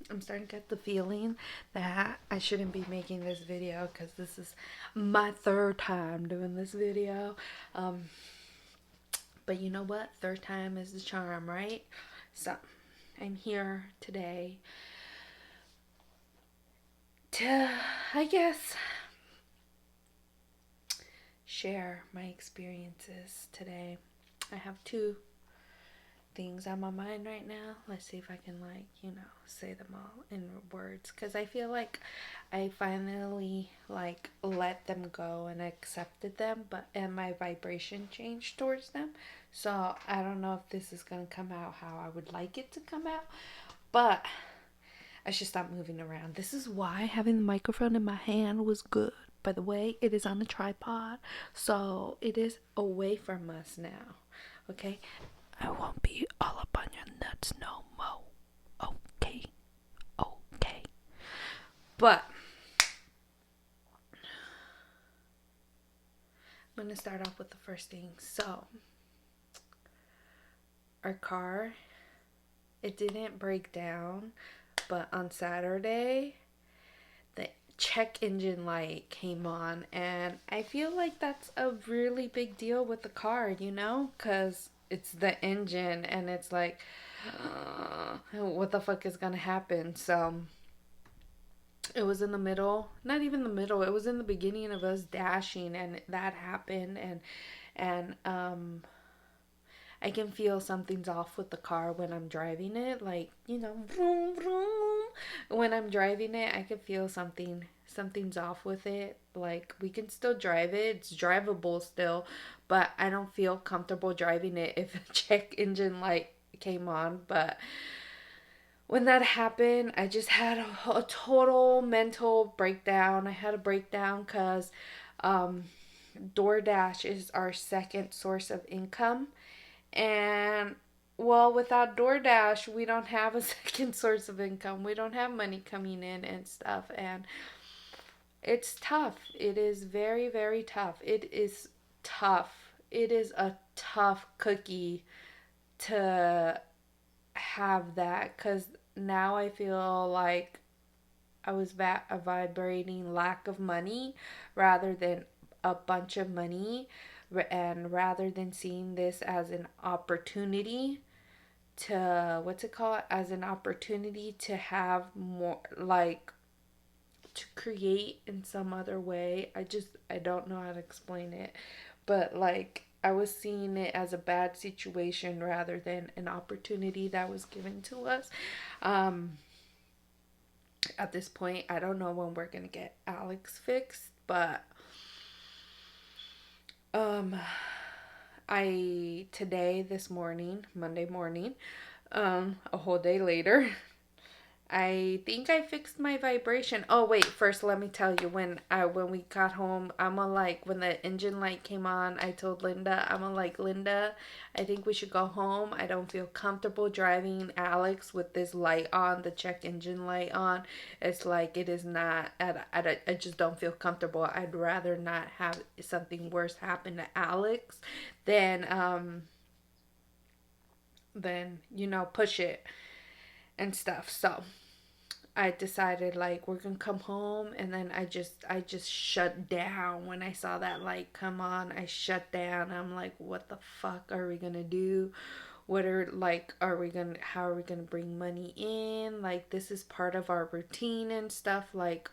I'm starting to get the feeling that I shouldn't be making this video because this is my third time doing this video. Um, but you know what? Third time is the charm, right? So I'm here today to, I guess, share my experiences today. I have two things on my mind right now. Let's see if I can, like, say them all in words, because I feel like I finally, like, let them go and accepted them, and my vibration changed towards them. So I don't know if this is going to come out how I would like it to come out, but I should stop moving around. This is why having the microphone in my hand was good. By the way, it is on a tripod, so it is away from us now. Okay? I won't be all up on your nuts no more. Okay? Okay. But I'm going to start off with the first thing. So, our car, it didn't break down, but on Saturday, the check engine light came on, and I feel like that's a really big deal with the car, because it's the engine, and it's like, what the fuck is gonna happen? So it was in the middle, not even the middle, it was in the beginning of us dashing, and that happened. And I can feel something's off with the car when I'm driving it, like, vroom, vroom. When I'm driving it, I can feel something's off with it. Like, we can still drive it, it's drivable still, but I don't feel comfortable driving it if a check engine light came on. But when that happened, I just had a total mental breakdown. I had a breakdown because um, DoorDash is our second source of income. And well, without DoorDash, we don't have a second source of income. We don't have money coming in and stuff. And it's tough. It is very, very tough. It is tough. It is a tough cookie to have that, because now I feel like I was vibrating lack of money rather than a bunch of money, and rather than seeing this as an opportunity to, what's it called, as an opportunity to have more, like, to create in some other way. I don't know how to explain it, but like, I was seeing it as a bad situation rather than an opportunity that was given to us. um at this point, I don't know when we're gonna get Alex fixed, but um I today, this morning, Monday morning, a whole day later, I think I fixed my vibration. Oh wait, first let me tell you, when we got home, when the engine light came on, I told Linda, Linda, I think we should go home. I don't feel comfortable driving Alex with this light on, the check engine light on. It's like, it is not, I just don't feel comfortable. I'd rather not have something worse happen to Alex than push it and stuff. So I decided, like, we're gonna come home, and then I just shut down when I saw that light come on. I shut down. I'm like, what the fuck are we gonna do? Are we gonna how are we gonna bring money in? Like, this is part of our routine and stuff. Like,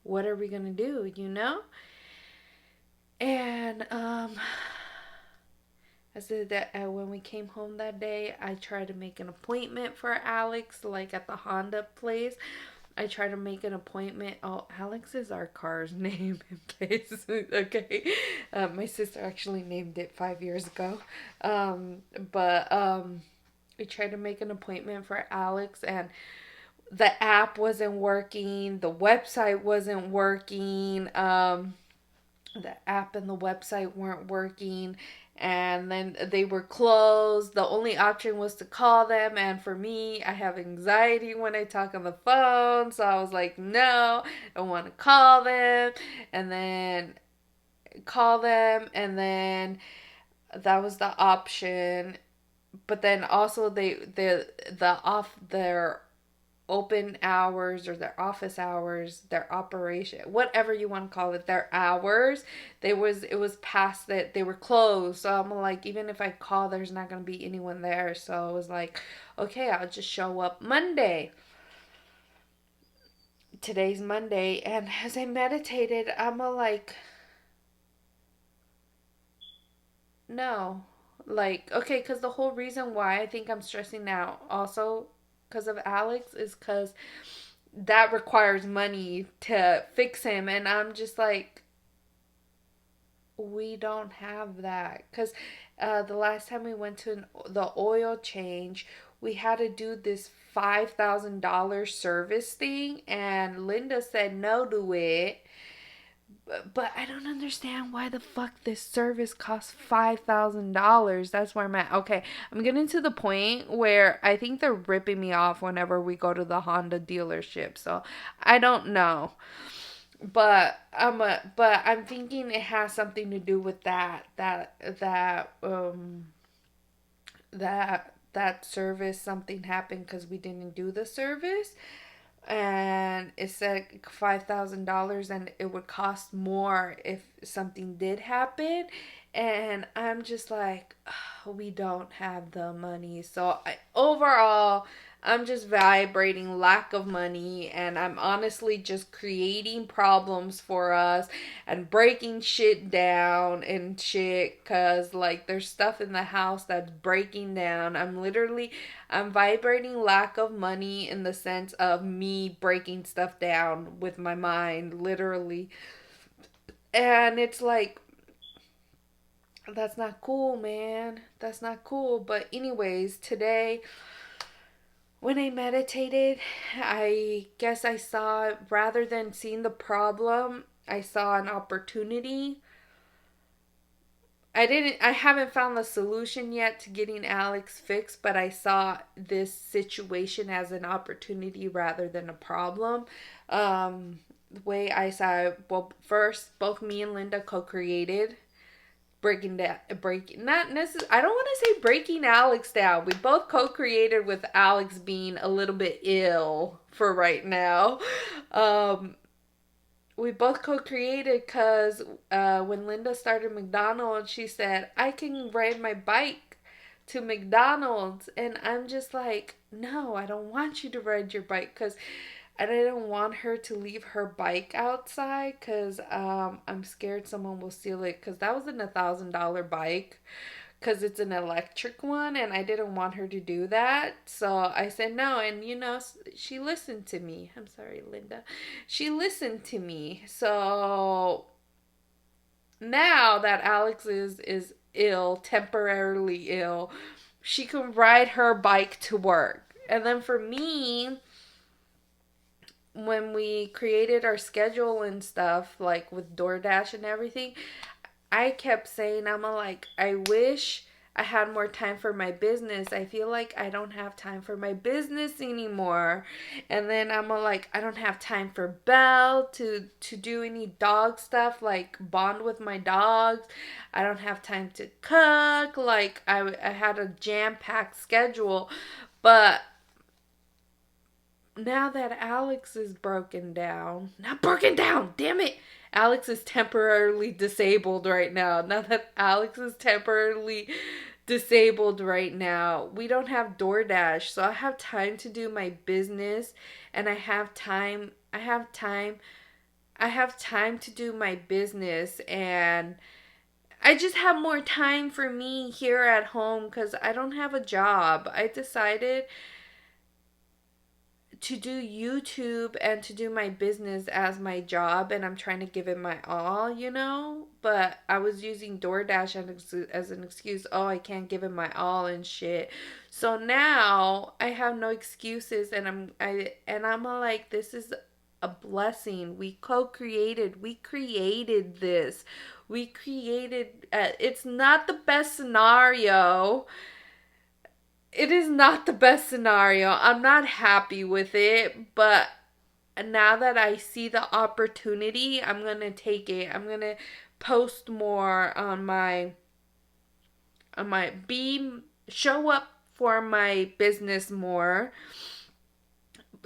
what are we gonna do, And I said that when we came home that day, I tried to make an appointment for Alex, like at the Honda place. I tried to make an appointment. Oh, Alex is our car's name, in case. Okay. My sister actually named it 5 years ago. But we tried to make an appointment for Alex, and the app wasn't working. The website wasn't working. The app and the website weren't working, and then they were closed. The only option was to call them, and for me, I have anxiety when I talk on the phone, so I was like, no, I don't want to call them. And then call them, and then that was the option. But then also, the off their open hours or their office hours, their operation, whatever you want to call it, their hours, it was past that they were closed. So I'm like, even if I call, there's not gonna be anyone there. So I was like, okay, I'll just show up Monday. Today's Monday, and as I meditated, I'm like, no. Like, okay, because the whole reason why I think I'm stressing out also because of Alex is because that requires money to fix him. And I'm just like, we don't have that. Because the last time we went to the oil change, we had to do this $5,000 service thing, and Linda said no to it. But I don't understand why the fuck this service costs $5,000. That's where I'm at. Okay, I'm getting to the point where I think they're ripping me off whenever we go to the Honda dealership. So I don't know, but I'm thinking it has something to do with that service. Something happened because we didn't do the service, and it said $5,000, and it would cost more if something did happen. And I'm just like, "Ugh, we don't have the money." So overall, I'm just vibrating lack of money, and I'm honestly just creating problems for us and breaking shit down and shit, cuz like there's stuff in the house that's breaking down. I'm vibrating lack of money in the sense of me breaking stuff down with my mind, literally. And it's like, that's not cool, man. That's not cool. But, anyways, today, when I meditated, I guess I saw, rather than seeing the problem, I saw an opportunity. I haven't found the solution yet to getting Alex fixed, but I saw this situation as an opportunity rather than a problem. The way I saw it, well, first, both me and Linda co-created breaking, not necessarily, I don't want to say breaking Alex down. We both co-created with Alex being a little bit ill for right now. We both co-created because when Linda started McDonald's, she said, I can ride my bike to McDonald's. And I'm just like, no, I don't want you to ride your bike, because I didn't want her to leave her bike outside, because I'm scared someone will steal it, because that was an $1,000 bike, because it's an electric one, and I didn't want her to do that. So I said no, and she listened to me. I'm sorry, Linda. She listened to me. So now that Alex is ill, temporarily ill, she can ride her bike to work. And then for me, when we created our schedule and stuff, like with DoorDash and everything, I kept saying, I wish I had more time for my business. I feel like I don't have time for my business anymore. And then I don't have time for Belle to do any dog stuff, like bond with my dogs. I don't have time to cook. Like, I had a jam-packed schedule. But now that Alex is broken down, not broken down, damn it. Alex is temporarily disabled right now. Now that Alex is temporarily disabled right now, we don't have DoorDash. So I have time to do my business, and I have time to do my business, and I just have more time for me here at home because I don't have a job. I decided to do YouTube and to do my business as my job, and I'm trying to give it my all. But I was using DoorDash as an excuse. Oh, I can't give it my all and shit. So now I have no excuses, and I'm like, this is a blessing. We co-created. We created this. We created. It's not the best scenario. It is not the best scenario. I'm not happy with it, but now that I see the opportunity, I'm going to take it. I'm going to post more on my be show up for my business more.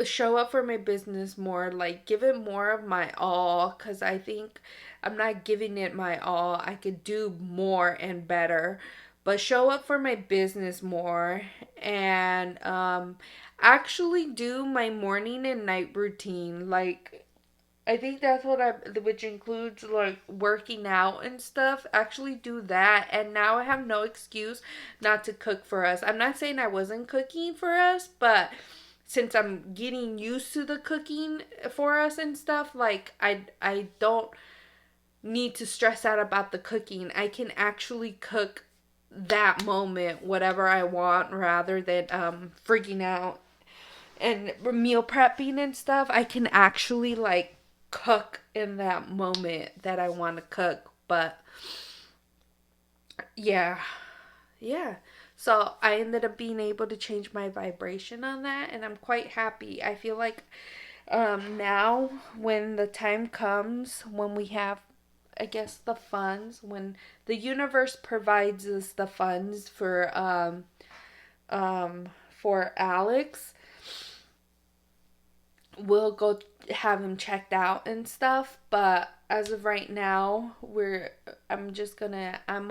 show up for my business more, like give it more of my all, because I think I'm not giving it my all. I could do more and better, but show up for my business more, and actually do my morning and night routine. Like I think that's what I, which includes like working out and stuff. Actually, do that. And now I have no excuse not to cook for us. I'm not saying I wasn't cooking for us, but since I'm getting used to the cooking for us and stuff, like I don't need to stress out about the cooking. I can actually cook that moment whatever I want rather than freaking out and meal prepping and stuff. I can actually like cook in that moment that I want to cook. But yeah, yeah. So I ended up being able to change my vibration on that, and I'm quite happy. I feel like now when the time comes when we have, I guess, the funds, when the universe provides us the funds for Alex, we'll go have him checked out and stuff. But as of right now, I'm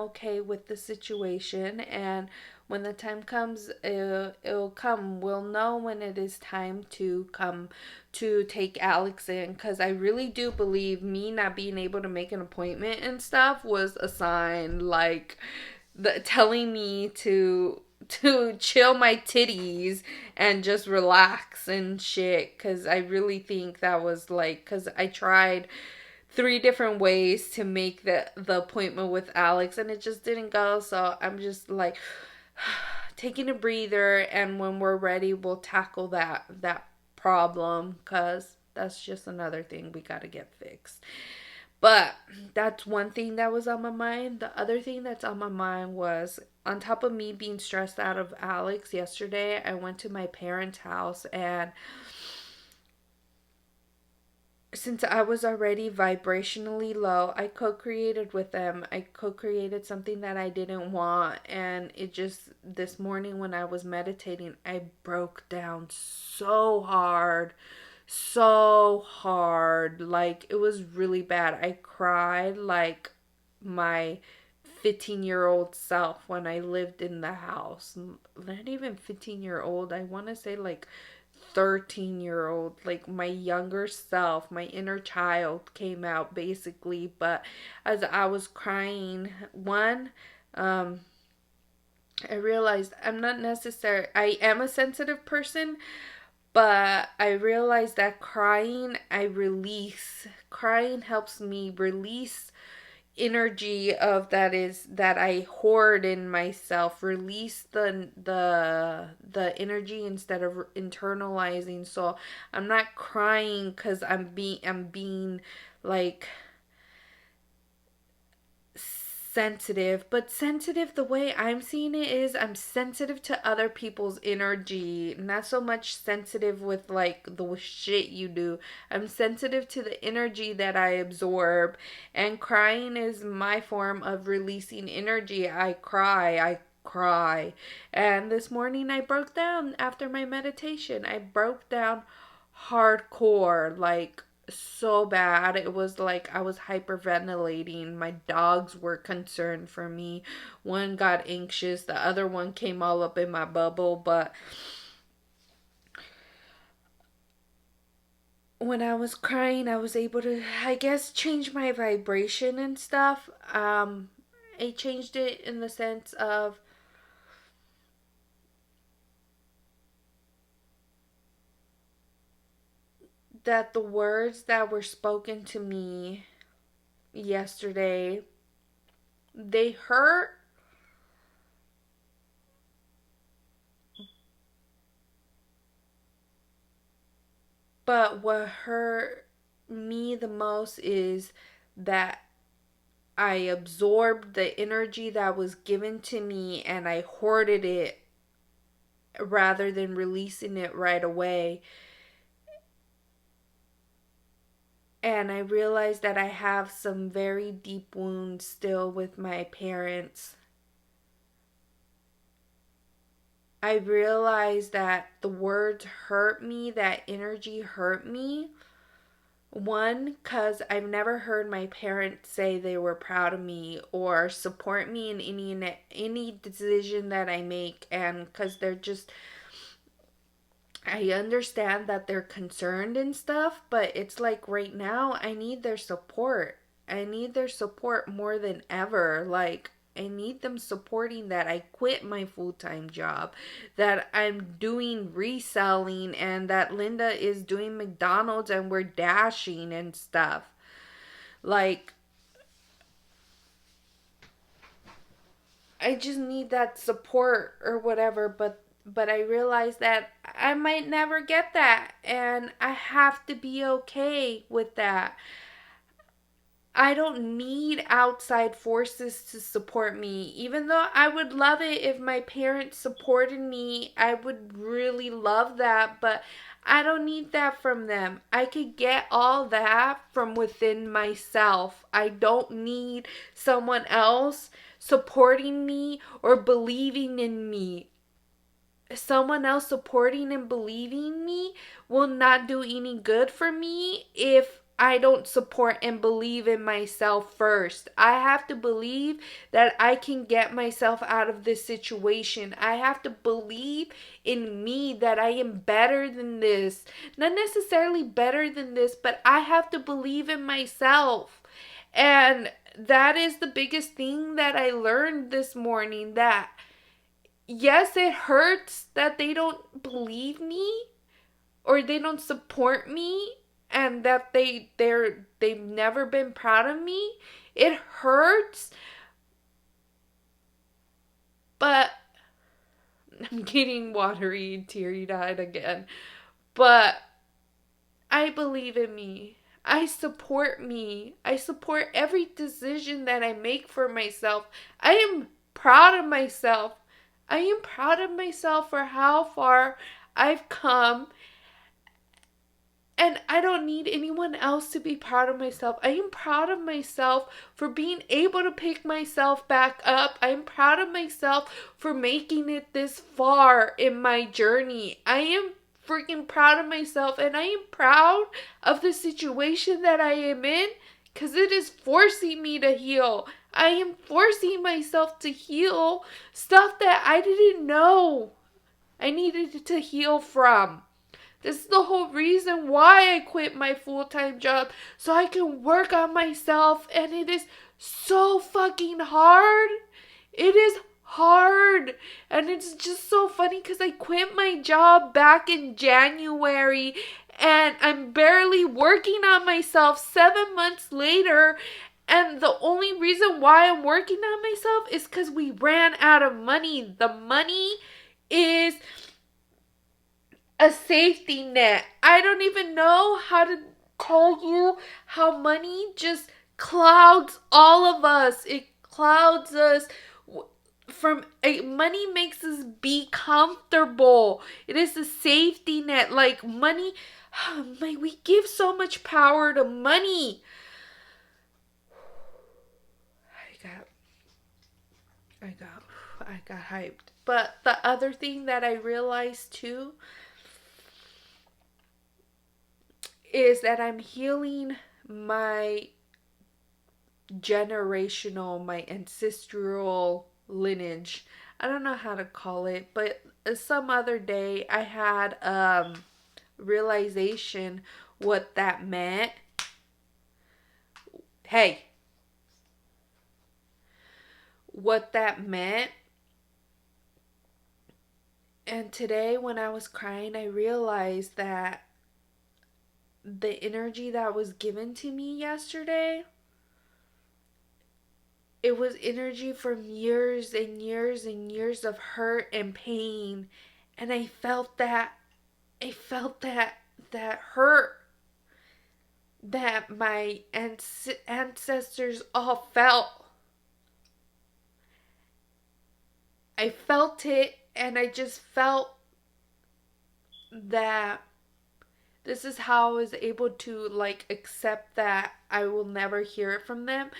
okay with the situation. And when the time comes, it'll come. We'll know when it is time to come to take Alex in, because I really do believe me not being able to make an appointment and stuff was a sign, like the telling me to chill my titties and just relax and shit, because I really think that was like, because I tried three different ways to make the appointment with Alex and it just didn't go. So I'm just like taking a breather, and when we're ready we'll tackle that problem, because that's just another thing we got to get fixed. But that's one thing that was on my mind. The other thing that's on my mind was, on top of me being stressed out of Alex yesterday, I went to my parents' house, and since I was already vibrationally low, I co created with them. I co created something that I didn't want. And it just, this morning when I was meditating, I broke down so hard. So hard. Like, it was really bad. I cried like my 15-year-old self when I lived in the house. Not even 15-year-old. I want to say like 13-year-old, like my younger self, my inner child came out basically. But as I was crying, um I realized I am a sensitive person, but I realized that crying helps me release energy of that I hoard in myself, release the energy instead of internalizing. So I'm not crying cuz I'm being like sensitive, but sensitive, the way I'm seeing it is I'm sensitive to other people's energy, not so much sensitive with like the shit you do. I'm sensitive to the energy that I absorb, and crying is my form of releasing energy. I cry. And this morning I broke down after my meditation. I broke down hardcore, like so bad. It was like I was hyperventilating. My dogs were concerned for me. One got anxious, the other one came all up in my bubble. But when I was crying, I was able to, I guess, change my vibration and stuff. I changed it in the sense of that the words that were spoken to me yesterday, they hurt, but what hurt me the most is that I absorbed the energy that was given to me and I hoarded it rather than releasing it right away. And I realized that I have some very deep wounds still with my parents. I realized that the words hurt me, that energy hurt me. One, because I've never heard my parents say they were proud of me or support me in any decision that I make, and because they're just, I understand that they're concerned and stuff, but it's like right now I need their support. I need their support more than ever. Like, I need them supporting that I quit my full time job, that I'm doing reselling, and that Linda is doing McDonald's and we're dashing and stuff. Like, I just need that support or whatever, but I realize that I might never get that, and I have to be okay with that. I don't need outside forces to support me. Even though I would love it if my parents supported me, I would really love that, but I don't need that from them. I could get all that from within myself. I don't need someone else supporting me or believing in me. Someone else supporting and believing me will not do any good for me if I don't support and believe in myself first. I have to believe that I can get myself out of this situation. I have to believe in me that I am better than this. Not necessarily better than this, but I have to believe in myself. And that is the biggest thing that I learned this morning, that yes, it hurts that they don't believe me or they don't support me, and that they've never been proud of me. It hurts, but I'm getting watery and teary-eyed again. But I believe in me. I support me. I support every decision that I make for myself. I am proud of myself. I am proud of myself for how far I've come, and I don't need anyone else to be proud of myself. I am proud of myself for being able to pick myself back up. I am proud of myself for making it this far in my journey. I am freaking proud of myself, and I am proud of the situation that I am in, because it is forcing me to heal. I am forcing myself to heal stuff that I didn't know I needed to heal from. This is the whole reason why I quit my full-time job, so I can work on myself, and it is so fucking hard. It is hard, and it's just so funny because I quit my job back in January, and I'm barely working on myself 7 months later, and the only reason why I'm working on myself is because we ran out of money. The money is a safety net. I don't even know how to tell you how money just clouds all of us. It clouds us from money makes us be comfortable. It is a safety net. Like money, we give so much power to money. I got I got hyped. But the other thing that I realized too is that I'm healing my generational, my ancestral lineage. I don't know how to call it, but some other day I had realization what that meant. Hey, what that meant. And today when I was crying, I realized that the energy that was given to me yesterday, it was energy from years and years and years of hurt and pain. And I felt that, that hurt that my ancestors all felt. I felt it, and I just felt that this is how I was able to like accept that I will never hear it from them.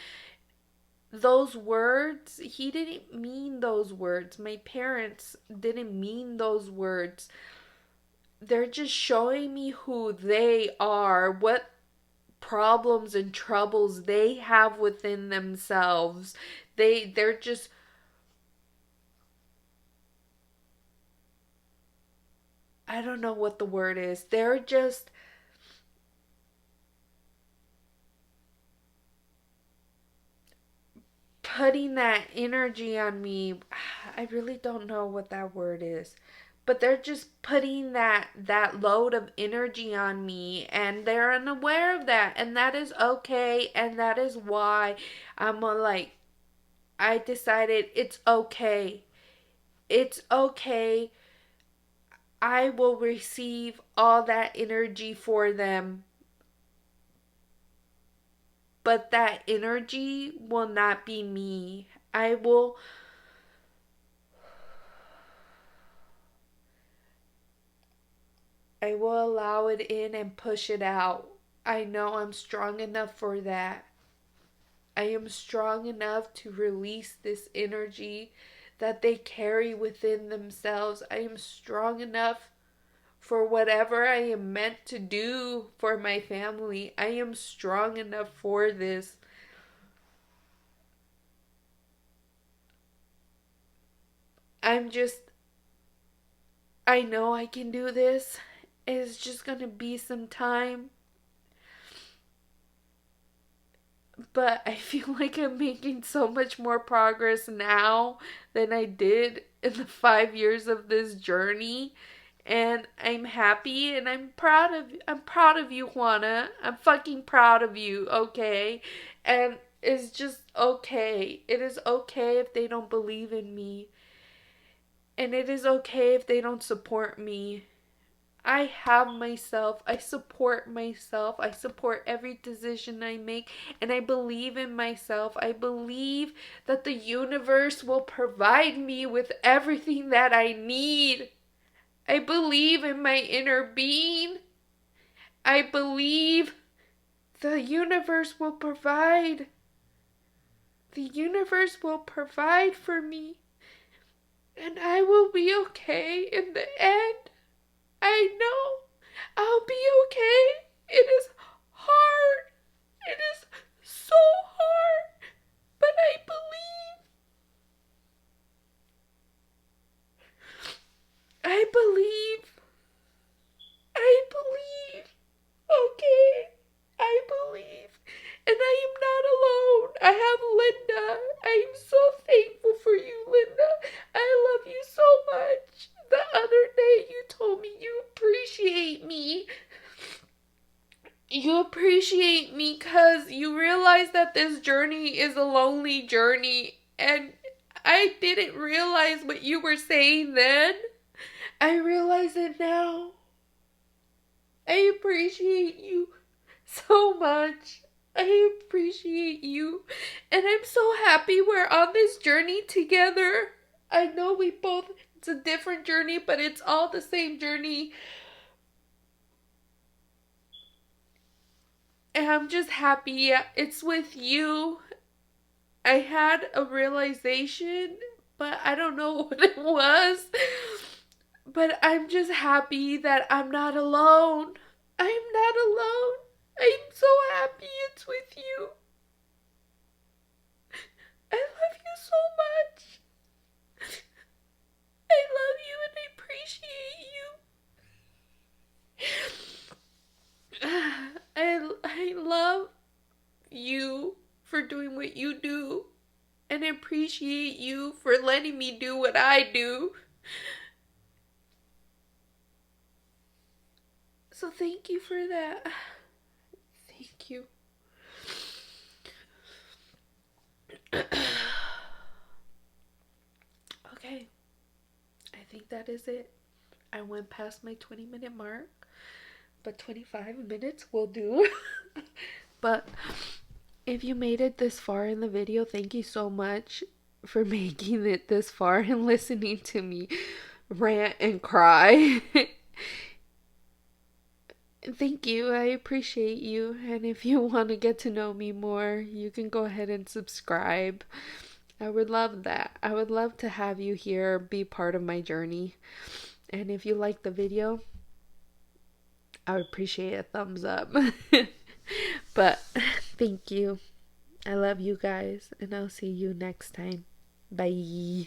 those words, he didn't mean those words. My parents didn't mean those words. They're just showing me who they are, what problems and troubles they have within themselves. They're just, I don't know what the word is. They're just putting that energy on me. I really don't know what that word is. But they're just putting that load of energy on me, and they're unaware of that, and that is okay, and that is why like, I decided it's okay. It's okay. I will receive all that energy for them, but that energy will not be me. I will allow it in and push it out. I know I'm strong enough for that. I am strong enough to release this energy that they carry within themselves. I am strong enough for whatever I am meant to do for my family. I am strong enough for this. I'm just, I know I can do this. It's just gonna be some time. But I feel like I'm making so much more progress now than I did in the 5 years of this journey. And I'm happy and I'm proud of you, Juana. I'm fucking proud of you, okay? And it's just okay. It is okay if they don't believe in me. And it is okay if they don't support me. I have myself. I support myself. I support every decision I make. And I believe in myself. I believe that the universe will provide me with everything that I need. I believe in my inner being. I believe the universe will provide. The universe will provide for me. And I will be okay in the end. I know I'll be okay. It is hard. It is so hard. But I believe. I believe. I believe. Okay. I believe. And I am not alone. I have Linda. I am so thankful for you, Linda. I love you so much. The other day you told me you appreciate me. You appreciate me because you realize that this journey is a lonely journey. And I didn't realize what you were saying then. I realize it now. I appreciate you so much. I appreciate you. And I'm so happy we're on this journey together. I know it's a different journey, but it's all the same journey. And I'm just happy it's with you. I had a realization, but I don't know what it was. But I'm just happy that I'm not alone. I'm not alone. I'm so happy it's with you. I love you so much. I love you and I appreciate you. I love you for doing what you do, and I appreciate you for letting me do what I do. So thank you for that. Thank you. Okay, I think that is it. I went past my 20-minute mark, but 25 minutes will do. But if you made it this far in the video, thank you so much for making it this far and listening to me rant and cry. Thank you. I appreciate you. And if you want to get to know me more, you can go ahead and subscribe. I would love that. I would love to have you here, be part of my journey. And if you like the video, I would appreciate a thumbs up. But thank you. I love you guys, and I'll see you next time. Bye.